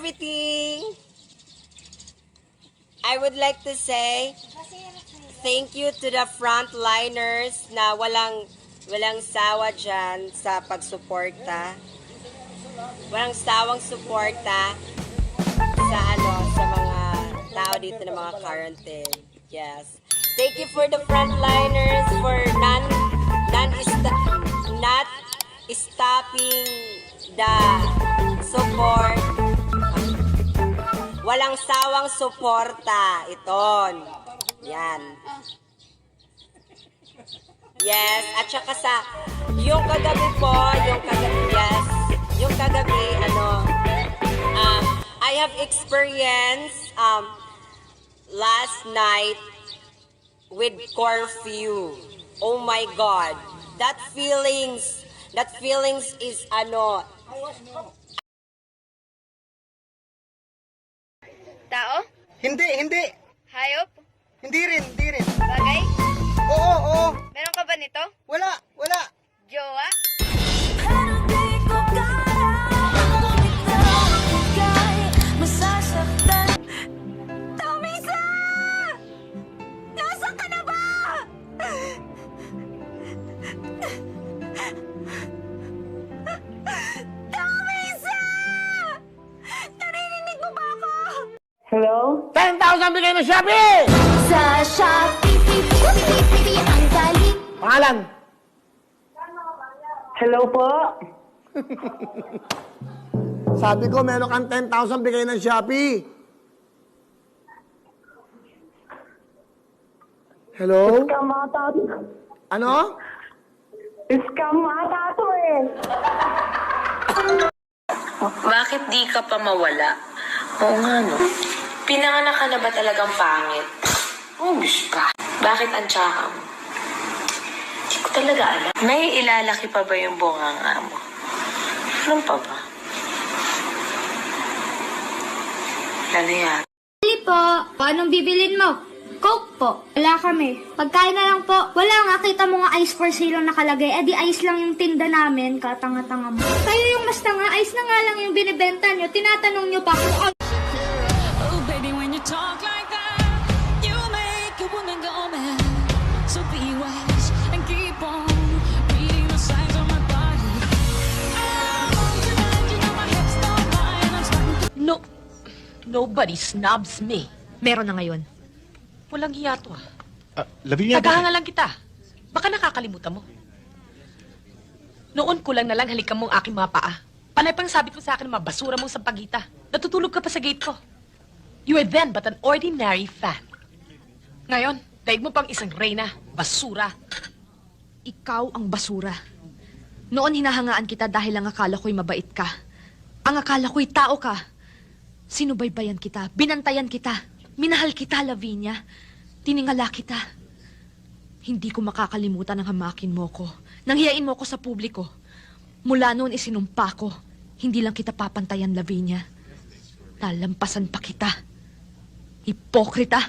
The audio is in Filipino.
everything. I would like to say thank you to the frontliners na walang sawa dyan sa pagsuporta. Walang sawang suporta sa mga tao dito na mga quarantine. Yes. Thank you for the frontliners for not stopping the support. Walang sawang suporta. Iton. Yan. Yes. At saka yung kagabi po, yung kagabi, I have experienced, last night with curfew. Oh my God. That feelings is Tao? Hindi. Hayop? Hindi rin. Bagay? Oo. Meron ka ba nito? Wala. Jowa? Tomisa! Nasaan ka na ba? Tomisa! Narinig mo ba ako? Hello? 10,000 bigay ng Shopee! Sa Shopee, ang galing. Pangalan? Hello po? Sabi ko, meron kang 10,000 bigay ng Shopee. Hello? Scam ata to. Ano? Scam ata to eh. Bakit di ka pa mawala? Oo nga, no? Pinanganak ka na ba talagang pangit? Umbis ka. Bakit ang tsaka mo? Hindi ko talaga alam. May ilalaki pa ba yung bunganga mo? Ano pa ba? Lalo yan. Bili po. Anong bibilin mo? Coke po. Wala kami. Pagkain na lang po. Wala nga, kita mo nga ice for sale ang nakalagay. Eh di ice lang yung tinda namin. Katanga-tanga mo. Kayo yung mas tanga, ice na nga lang yung binibenta nyo. Tinatanong nyo pa kung Oh, baby, when you talk like that, you make a woman go mad. So be wise and keep on reading the signs on my body. Tonight, you know my head's not lying. I'm starting to... No. Nobody snobs me. Meron na ngayon. Walang hiya to, Lavinia, Tagahanga lang kita. Baka nakakalimutan mo. Noon ko lang nalang halikan mo ang aking mga paa. Panay pang sabit mo sa akin ng mga basura mong sampagita. Natutulog ka pa sa gate ko. You were then but an ordinary fan. Ngayon, daig mo pang isang reyna, basura. Ikaw ang basura. Noon hinahangaan kita dahil ang akala ko'y mabait ka. Ang akala ko'y tao ka. Sinubaybayan kita, binantayan kita, minahal kita, Lavinia. Tiningala kita. Hindi ko makakalimutan ang hamakin mo ko. Nanghiyain mo ko sa publiko. Mula noon isinumpa ko. Hindi lang kita papantayan, Lavinia. Lalampasan pa kita. Hipokrita.